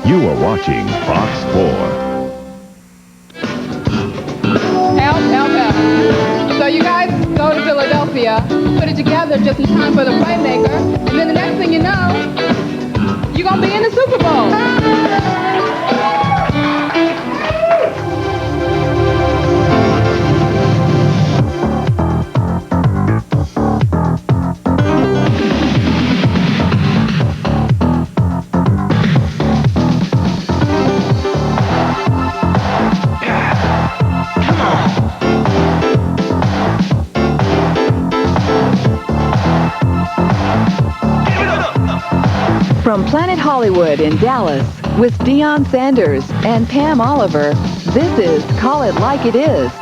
You are watching Fox 4. Help. So you guys go to Philadelphia, put it together just in time for the Playmaker, and then the next thing you know, you're going to be in the Super Bowl. From Planet Hollywood in Dallas, with Deion Sanders and Pam Oliver, this is Call It Like It Is.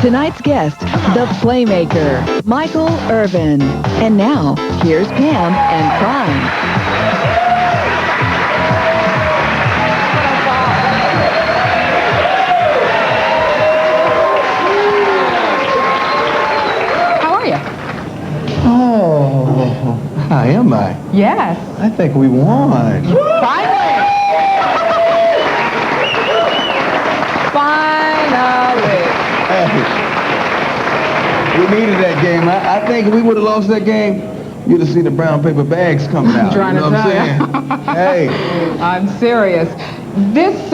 Tonight's guest, the Playmaker, Michael Irvin. And now, here's Pam and Prime. How am I? Yes. I think we won. Finally. Hey, we needed that game. I think if we would have lost that game, you'd have seen the brown paper bags coming out. I'm trying you know to what I'm tell saying? you. Hey. I'm serious. This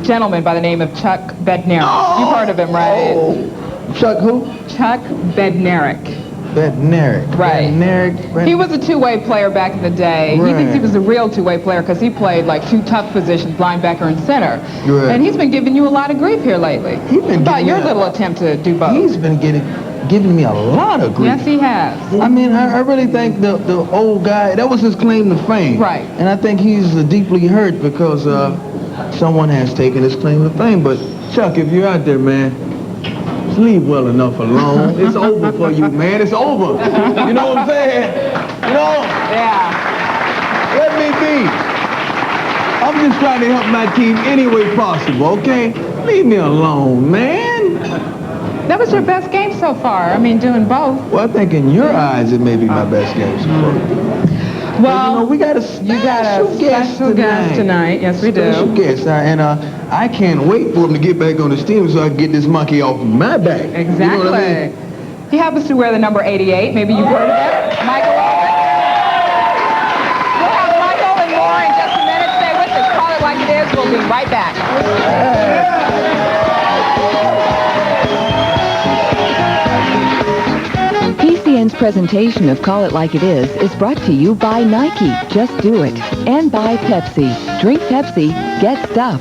gentleman by the name of Chuck Bednarik. You've heard of him, right? Oh. Chuck who? Chuck Bednarik. Bednarik. Right. Bednarik. He was a two-way player back in the day. Right. He thinks he was a real two-way player because he played like two tough positions, linebacker and center. Right. And he's been giving you a lot of grief here lately. He's been about giving your me little attempt to do both. He's been giving me a lot of grief. Yes, he has. I mean, I really think the old guy, that was his claim to fame. Right. And I think he's deeply hurt because someone has taken his claim to fame. But, Chuck, if you're out there, man, just leave well enough alone. It's over for you, man. It's over. You know what I'm saying? You know? Yeah. Let me be. I'm just trying to help my team any way possible, okay? Leave me alone, man. That was your best game so far. I mean, doing both. Well, I think in your eyes it may be my best game so far. Well, you know, we got a special guest tonight. Yes, we do. Special guest, and I can't wait for him to get back on his team so I can get this monkey off my back. Exactly. You know what I mean? He happens to wear the number 88. Maybe you've heard of him. Michael Irvin. We'll have Michael and more in just a minute. Stay with us. Call It Like It Is. We'll be right back. PCN's presentation of Call It Like It is brought to you by Nike, Just Do It, and by Pepsi. Drink Pepsi, get stuff.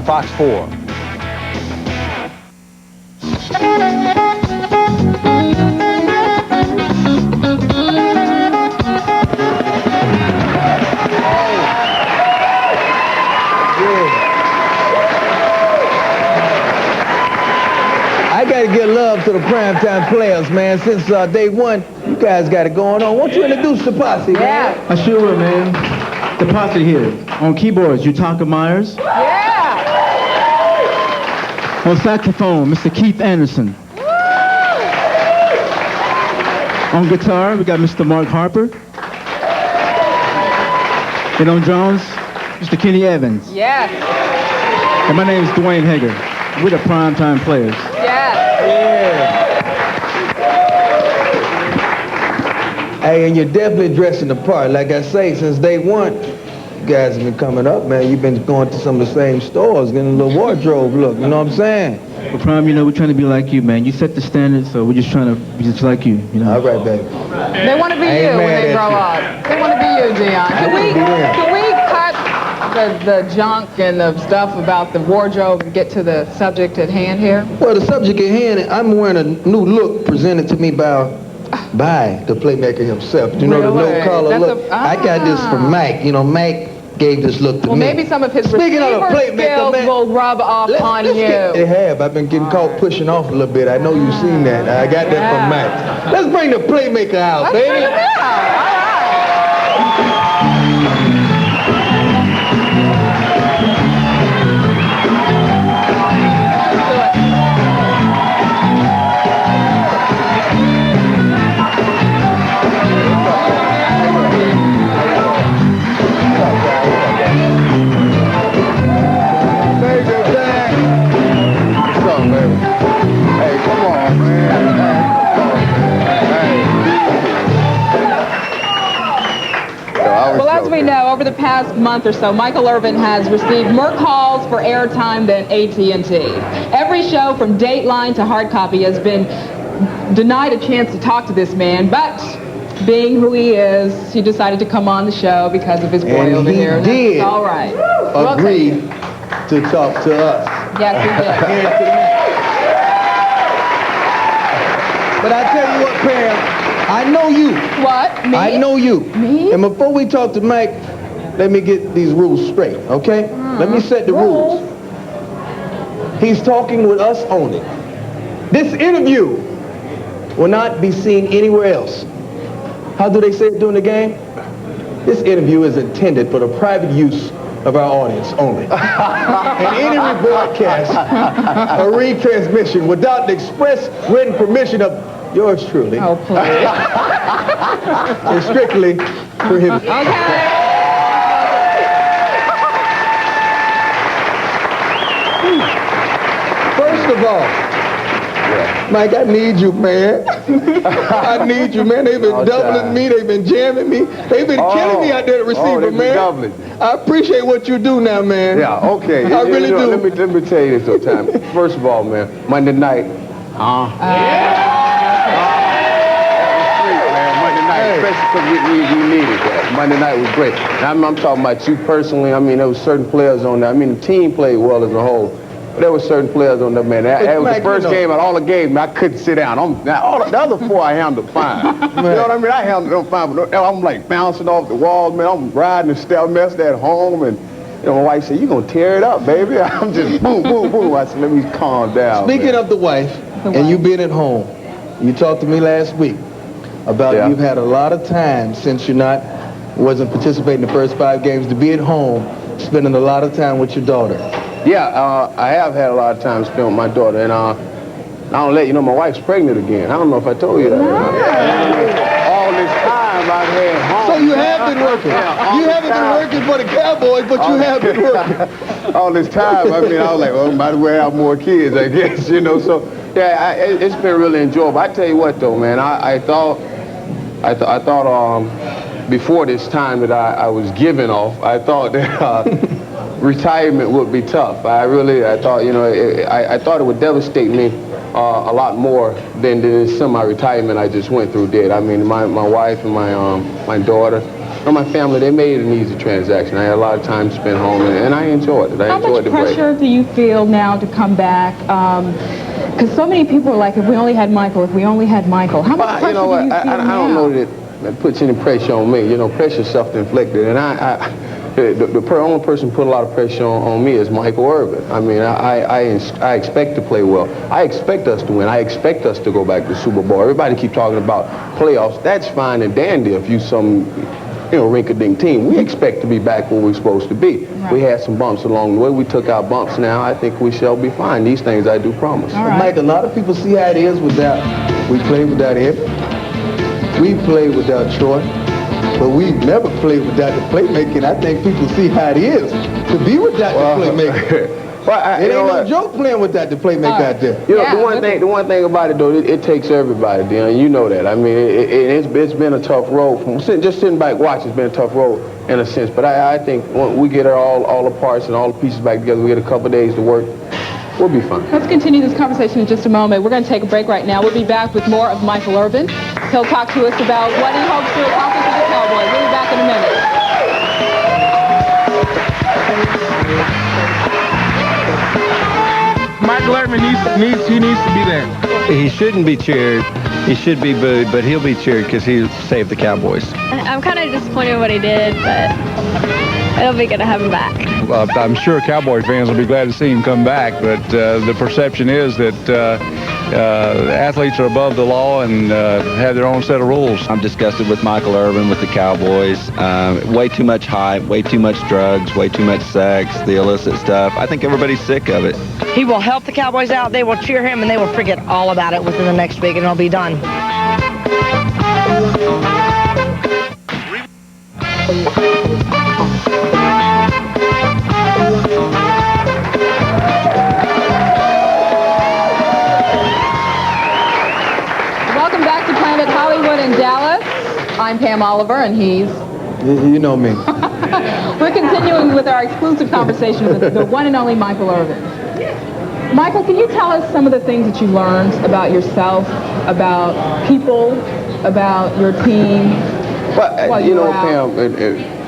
Fox 4. I got to give love to the primetime players, man. Since day one, you guys got it going on. Won't you introduce the posse, man? I sure will, man. The posse here. On keyboards, Utaka Myers. Yeah. On saxophone, Mr. Keith Anderson. On guitar, we got Mr. Mark Harper. And on drums, Mr. Kenny Evans. Yes. And my name is Dwayne Hager. We're the primetime players. Yes. Hey, and you're definitely dressing the part. Like I say, since day one, you guys have been coming up, man. You've been going to some of the same stores, getting a little wardrobe look. You know what I'm saying? Well, Prime, you know, we're trying to be like you, man. You set the standard, so we're just trying to be just like you, you know? All right, baby. They want to be you when they grow up. They want to be you, Deion. Can we cut the junk and the stuff about the wardrobe and get to the subject at hand here? Well, the subject at hand, I'm wearing a new look presented to me by the playmaker himself. You know, the no-collar look. I got this from Mike. You know, Mike gave this look to me. Well, maybe some of his Speaking of the receiver playmaker, skills man, will rub off on you. They have. I've been getting caught pushing off a little bit. I know you've seen that. I got that from Mike. Let's bring the playmaker out, Let's baby. bring him out. All right. Hey, come on, man. Well, as we know, over the past month or so, Michael Irvin has received more calls for airtime than AT&T. Every show from Dateline to Hard Copy has been denied a chance to talk to this man, but being who he is, he decided to come on the show because of his boy over here. And he did all right. agree to talk to us. Yes, he did. But I tell you what, Pam, I know you. What? Me? I know you. Me? And before we talk to Mike, let me get these rules straight, okay? Let me set the rules. He's talking with us only. This interview will not be seen anywhere else. How do they say it during the game? This interview is intended for the private use of our audience only. And any rebroadcast or retransmission without the express written permission of yours truly is strictly prohibited. Okay. First of all, Mike, I need you, man. I need you, man. They've been doubling me. They've been jamming me. They've been killing me out there at receiver, man. Doubling. I appreciate what you do now, man. Yeah, okay. I really do. Let me tell you this though, Tom. First of all, man, Monday night. Especially because we needed that. Monday night was great. And I'm talking about you personally. I mean, there was certain players on there. I mean, the team played well as a whole. But there were certain players on there, man. That was the first game out of all the games. I couldn't sit down. All the other four I handled fine. You know what I mean? I handled them fine. But I'm like bouncing off the walls, man. I'm riding the stairmaster at home. And you know, my wife said, "You gonna tear it up, baby." I'm just boom, boom, boom. I said, "Let me calm down." Speaking of the wife and you being at home, you talked to me last week about you've had a lot of time since you wasn't participating in the first 5 games to be at home, spending a lot of time with your daughter. Yeah, I have had a lot of time spent with my daughter, and I don't let you know my wife's pregnant again. I don't know if I told you that. All this time I've had home. So you have been working. You haven't been working for the Cowboys, but you have been working. All this time, I mean, I was like, well, might as well have more kids, I guess, you know. So yeah, it's been really enjoyable. I tell you what, though, man, I thought before this time that I was giving off, I thought that retirement would be tough. I thought, you know, I thought it would devastate me a lot more than the semi-retirement I just went through did. I mean, my wife and my daughter and my family, they made it an easy transaction. I had a lot of time spent home, and I enjoyed it. How much pressure do you feel now to come back? Because so many people are like, if we only had Michael, if we only had Michael. How much pressure do you feel now? I don't know that puts any pressure on me. You know, pressure's self-inflicted, and the only person who put a lot of pressure on me is Michael Irvin. I mean, I expect to play well. I expect us to win. I expect us to go back to the Super Bowl. Everybody keep talking about playoffs. That's fine and dandy if you some, you know, rink-a-dink team. We expect to be back where we're supposed to be. Right. We had some bumps along the way. We took our bumps now. I think we shall be fine. These things I do promise. All right. Mike, a lot of people see how it is without, we play without Irvin. We play without Troy. But we've never played without the playmaking. I think people see how it is to be without the playmaker. It ain't no joke playing without the playmaker out there. You know, the one thing about it, though, it takes everybody, Deion. You know that. I mean, it's been a tough road. Just sitting back watching, it's been a tough road in a sense. But I think when we get all the parts and all the pieces back together, we get a couple of days to work, we'll be fine. Let's continue this conversation in just a moment. We're going to take a break right now. We'll be back with more of Michael Irvin. He'll talk to us about what he hopes to accomplish with the Cowboys. We'll be back in a minute. Michael Irvin needs to be there. He shouldn't be cheered. He should be booed, but he'll be cheered because he saved the Cowboys. I'm kind of disappointed in what he did, but it'll be good to have him back. Well, I'm sure Cowboy fans will be glad to see him come back, but the perception is that athletes are above the law and have their own set of rules. I'm disgusted with Michael Irvin, with the Cowboys. Way too much hype, way too much drugs, way too much sex, the illicit stuff. I think everybody's sick of it. He will help the Cowboys out. They will cheer him, and they will forget all about it within the next week, and it'll be done. Hollywood in Dallas. I'm Pam Oliver, and he's... You know me. We're continuing with our exclusive conversation with the one and only Michael Irvin. Michael, can you tell us some of the things that you learned about yourself, about people, about your team? Well, you know, Pam,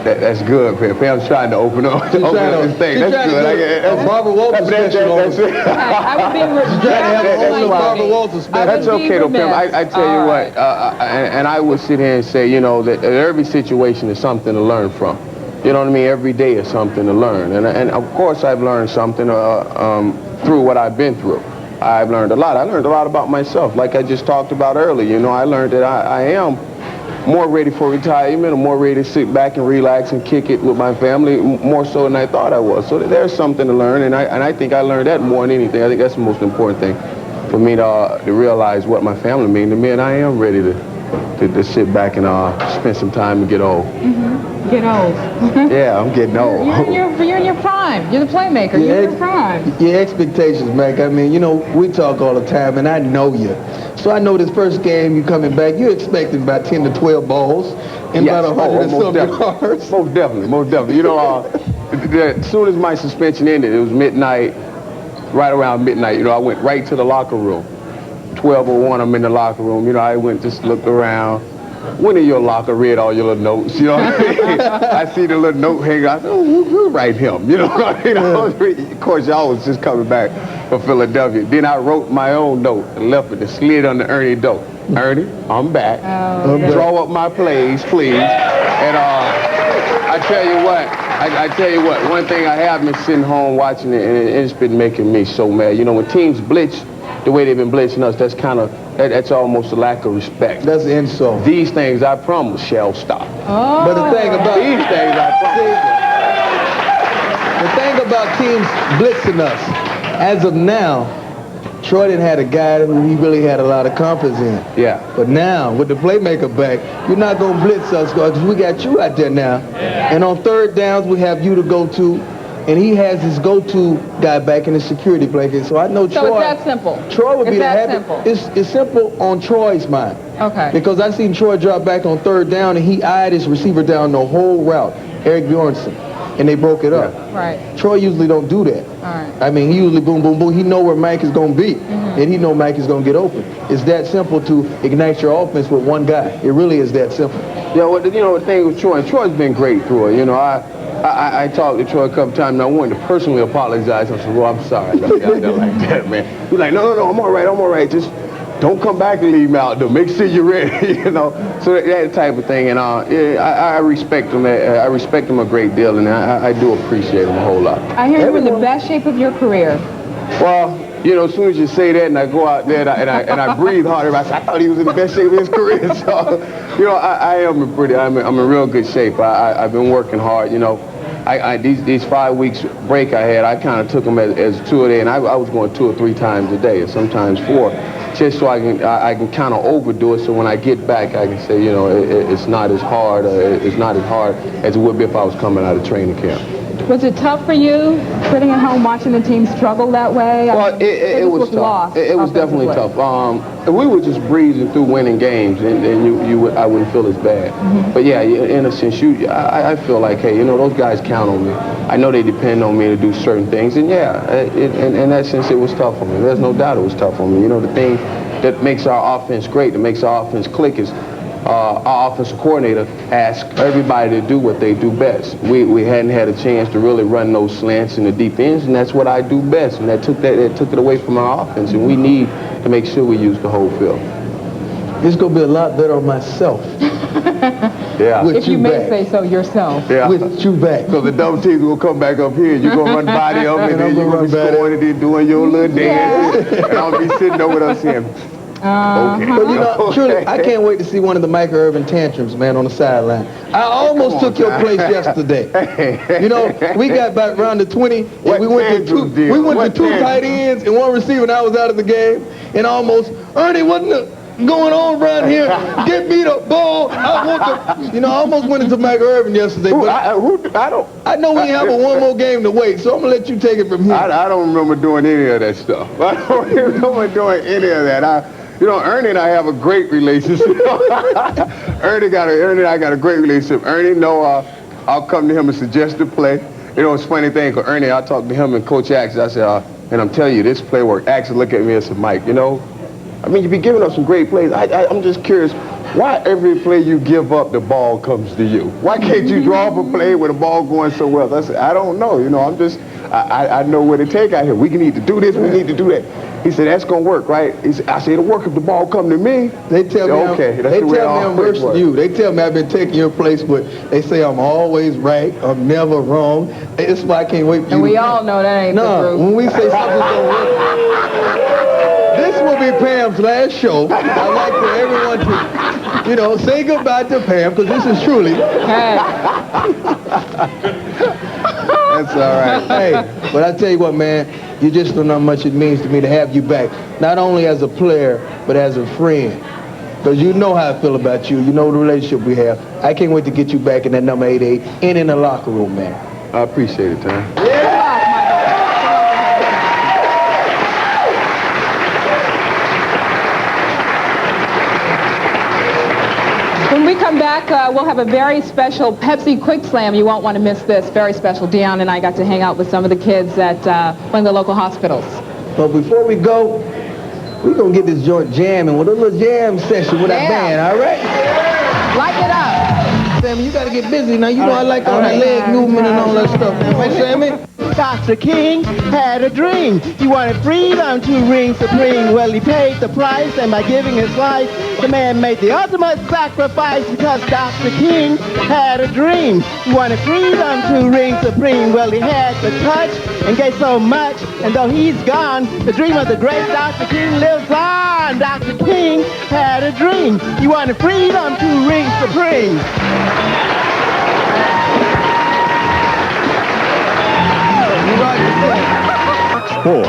that's good, Pam. Pam's trying to open up this thing. That's good. That's Barbara Walters special. That's I would be Barbara Walters special. That's okay, though, Pam. I tell you what, and I would sit here and say, you know, that every situation is something to learn from. You know what I mean? Every day is something to learn. And of course, I've learned something through what I've been through. I've learned a lot. I learned a lot about myself. Like I just talked about earlier, you know, I learned that I am more ready for retirement, or more ready to sit back and relax and kick it with my family, more so than I thought I was. So there's something to learn, and I think I learned that more than anything. I think that's the most important thing for me to realize what my family means to me, and I am ready to sit back and spend some time and get old. Get old. Yeah, I'm getting old. You're in your prime. You're the playmaker. You're in your prime. Your expectations, Mac. I mean, you know, we talk all the time, and I know you. So I know this first game you coming back, you're expecting about 10 to 12 balls and about 100 and something yards. Most definitely. You know, as soon as my suspension ended, it was midnight, right around midnight. You know, I went right to the locker room. 12:01, I'm in the locker room. You know, I went, just looked around. Went in your locker, read all your little notes, you know what I mean? I see the little note hanging out. Oh, who write him? You know what I mean? Of course, y'all was just coming back from Philadelphia. Then I wrote my own note and left it and slid under Ernie's door. Ernie, I'm back. Draw up my plays, please. And I tell you what, one thing I have been sitting home watching it, and it's been making me so mad. You know, when teams blitz the way they've been blitzing us, that's almost a lack of respect. That's an insult. These things, I promise, shall stop. Oh. But the thing about these things, I promise. The thing about teams blitzing us, as of now, Troy didn't have a guy who he really had a lot of confidence in. Yeah. But now, with the playmaker back, you're not going to blitz us because we got you out there now. And on third downs, we have you to go to. And he has his go-to guy back in the security blanket. So I know Troy. So it's that simple. Troy would be the happy. Simple. It's simple on Troy's mind. Okay. Because I seen Troy drop back on third down, and he eyed his receiver down the whole route, Eric Bjornsson, and they broke it up. Yeah. Right. Troy usually don't do that. All right. I mean, he usually boom, boom, boom. He know where Mike is going to be, and he know Mike is going to get open. It's that simple to ignite your offense with one guy. It really is that simple. Yeah, well, you know, the thing with Troy, Troy's been great through it. You know, I talked to Troy a couple times, and I wanted to personally apologize. I said, well, I'm sorry. Like that, man. He's like, no, I'm all right. Just don't come back and leave me out there. Make sure you're ready, you know. So that type of thing. And I respect him. I respect him a great deal, and I do appreciate him a whole lot. I hear you're in the best shape of your career. Well, you know, as soon as you say that, and I go out there and I breathe harder, I say, I thought he was in the best shape of his career. So, you know, I'm in real good shape. I've been working hard. You know, these 5 weeks break I had, I kind of took them as 2 a day, and I was going 2 or 3 times a day, and sometimes 4, just so I can kind of overdo it. So when I get back, I can say, you know, it's not as hard. It's not as hard as it would be if I was coming out of training camp. Was it tough for you sitting at home watching the team struggle that way? Well, it was tough. It was definitely tough. We were just breezing through winning games, and I wouldn't feel as bad. But yeah, in a sense, I feel like, hey, you know, those guys count on me. I know they depend on me to do certain things, and yeah, in that sense, it was tough for me. There's no doubt it was tough for me. You know, the thing that makes our offense great, that makes our offense click is our offensive coordinator asked everybody to do what they do best. We hadn't had a chance to really run those slants in the deep ends, and that's what I do best. And that took it away from our offense, and we need to make sure we use the whole field. It's going to be a lot better on myself. Yeah. If you may say so yourself. Yeah. With you back. So the dumb teams will come back up here, you're going to run body them, and then you're going to be scoring, and then doing your little dance, and I'll be sitting over there saying, okay. But you know, truly, I can't wait to see one of the Michael Irvin tantrums, man, on the sideline. I almost took your place yesterday. You know, we got back around to 20, and we went to two tight ends and 1 receiver, and I was out of the game. And almost, Ernie, wasn't going on around here? Get me the ball. I almost went into Michael Irvin yesterday. But I know we have one more game to wait, so I'm going to let you take it from here. I don't remember doing any of that stuff. I don't remember doing any of that. You know, Ernie and I have a great relationship. Ernie and I got a great relationship. Ernie, I'll come to him and suggest a play. You know, it's a funny thing, because Ernie, I talked to him and Coach Axe. I said, and I'm telling you, this play worked. Axe looked at me and said, Mike, you know, I mean, you be giving up some great plays. I'm just curious, why every play you give up, the ball comes to you? Why can't you draw up a play with the ball going so well? I said, I don't know. You know, I know what it take out here. We need to do this, we need to do that. He said, that's going to work, right? I said, it'll work if the ball come to me. They tell me, okay, they tell me I'm worse than you. They tell me I've been taking your place, but they say I'm always right. I'm never wrong. That's why I can't wait for you. And we all know that ain't the truth. When we say something's going to work, this will be Pam's last show. I'd like for everyone to, you know, say goodbye to Pam, because this is truly... That's all right. Hey, but I tell you what, man, you just don't know how much it means to me to have you back. Not only as a player, but as a friend. Because you know how I feel about you. You know the relationship we have. I can't wait to get you back in that number 88 and in the locker room, man. I appreciate it, Tom. When we come back, we'll have a very special Pepsi Quick Slam. You won't want to miss this. Very special. Deion and I got to hang out with some of the kids at one of the local hospitals. But before we go, we're going to get this joint jamming with a little jam session with our band, all right? Light it up. Sammy, you got to get busy now. You know I like all that leg movement and all that stuff. Right, Sammy? Dr. King had a dream. He wanted freedom to reign supreme. Well, he paid the price, and by giving his life, the man made the ultimate sacrifice, because Dr. King had a dream. He wanted freedom to reign supreme. Well, he had the touch and gave so much, and though he's gone, the dream of the great Dr. King lives on. Dr. King had a dream. He wanted freedom to reign supreme. Four.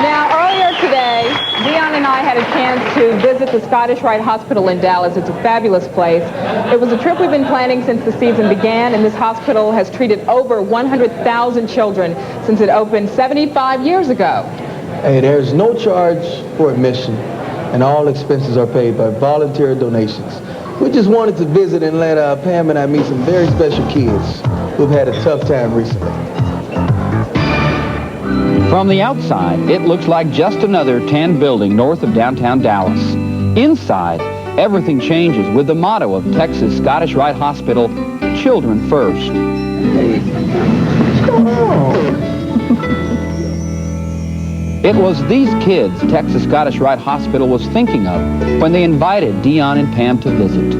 Now, earlier today, Deion and I had a chance to visit the Scottish Rite Hospital in Dallas. It's a fabulous place. It was a trip we've been planning since the season began, and this hospital has treated over 100,000 children since it opened 75 years ago. Hey, there's no charge for admission, and all expenses are paid by volunteer donations. We just wanted to visit and let Pam and I meet some very special kids who've had a tough time recently. From the outside, it looks like just another tan building north of downtown Dallas. Inside, everything changes with the motto of Texas Scottish Rite Hospital, Children First. Hey, what's going on? It was these kids Texas Scottish Rite Hospital was thinking of when they invited Deion and Pam to visit.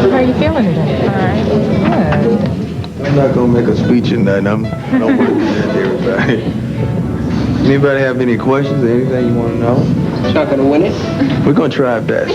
How are you feeling today? All right. Good. I'm not going to make a speech or nothing. I don't want to do that to everybody. Anybody have any questions or anything you want to know? Not going to win it? We're going to try our best.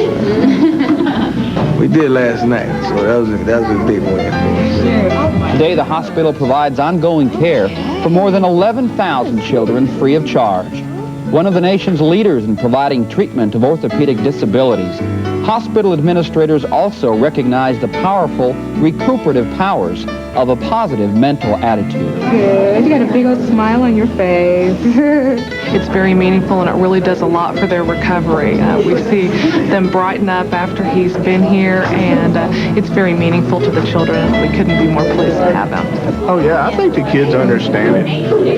We did last night, so that was a big win for us. Today, the hospital provides ongoing care for more than 11,000 children free of charge. One of the nation's leaders in providing treatment of orthopedic disabilities, hospital administrators also recognize the powerful recuperative powers of a positive mental attitude. Good. You got a big old smile on your face. It's very meaningful, and it really does a lot for their recovery. We see them brighten up after he's been here, and it's very meaningful to the children. We couldn't be more pleased to have them. Oh, yeah, I think the kids understand it.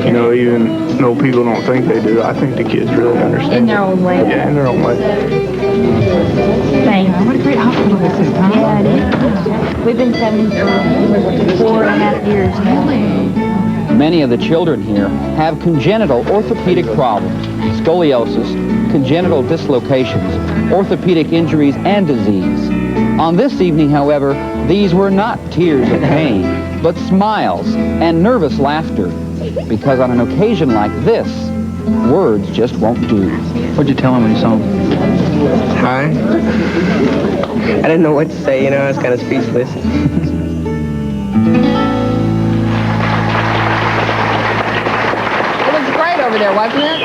You know, even though people don't think they do, I think the kids really understand it. In their own way. Yeah, in their own way. Thanks. What a great hospital this is, huh? Yeah, it is. We've been coming for 4.5 years now. Many of the children here have congenital orthopedic problems, scoliosis, congenital dislocations, orthopedic injuries, and disease. On this evening, however, these were not tears of pain, but smiles and nervous laughter, because on an occasion like this, words just won't do. What'd you tell him when you saw him? Hi. I didn't know what to say, you know, I was kind of speechless. It was great over there, wasn't it?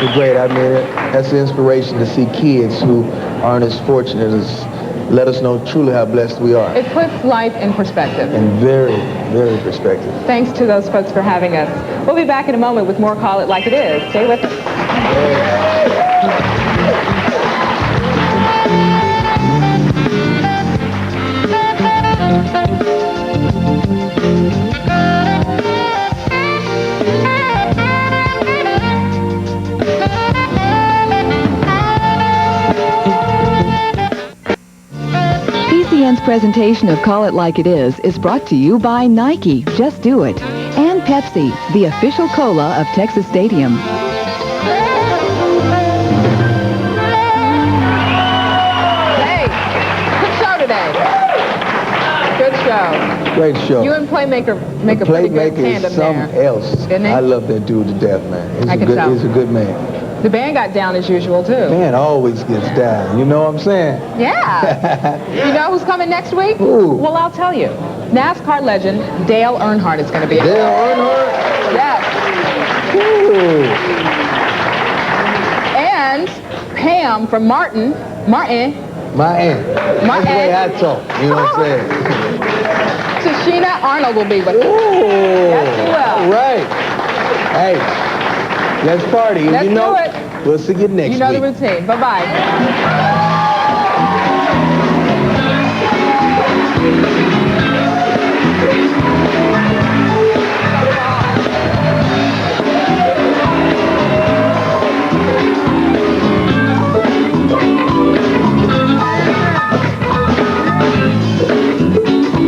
They're great. I mean, that's the inspiration to see kids who aren't as fortunate as let us know truly how blessed we are. It puts life in perspective. And very, very perspective. Thanks to those folks for having us. We'll be back in a moment with more Call It Like It Is. Stay with us. PCN's presentation of Call It Like It is brought to you by Nike, Just Do It, and Pepsi, the official cola of Texas Stadium. Hey, good show today. Good show. Great show. You and Playmaker make a pretty good tandem is something there. else. Isn't he? I love that dude to death, man. I can tell. He's a good man. The band got down as usual, too. Man always gets down. You know what I'm saying? Yeah. You know who's coming next week? Who? Well, I'll tell you. NASCAR legend Dale Earnhardt is going to be Dale Earnhardt? Yes. Ooh. And Pam from Martin. My aunt. That's the way I talk. You know what I'm saying? Tashina Arnold will be with us. Ooh. Yes, she will. All right. Hey. Let's party. Let's do it. We'll see you next week. You know the routine. Bye-bye.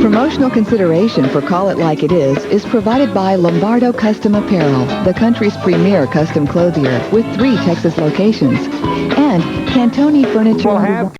Promotional consideration for Call It Like It is provided by Lombardo Custom Apparel, the country's premier custom clothier with 3 Texas locations, and Cantoni Furniture.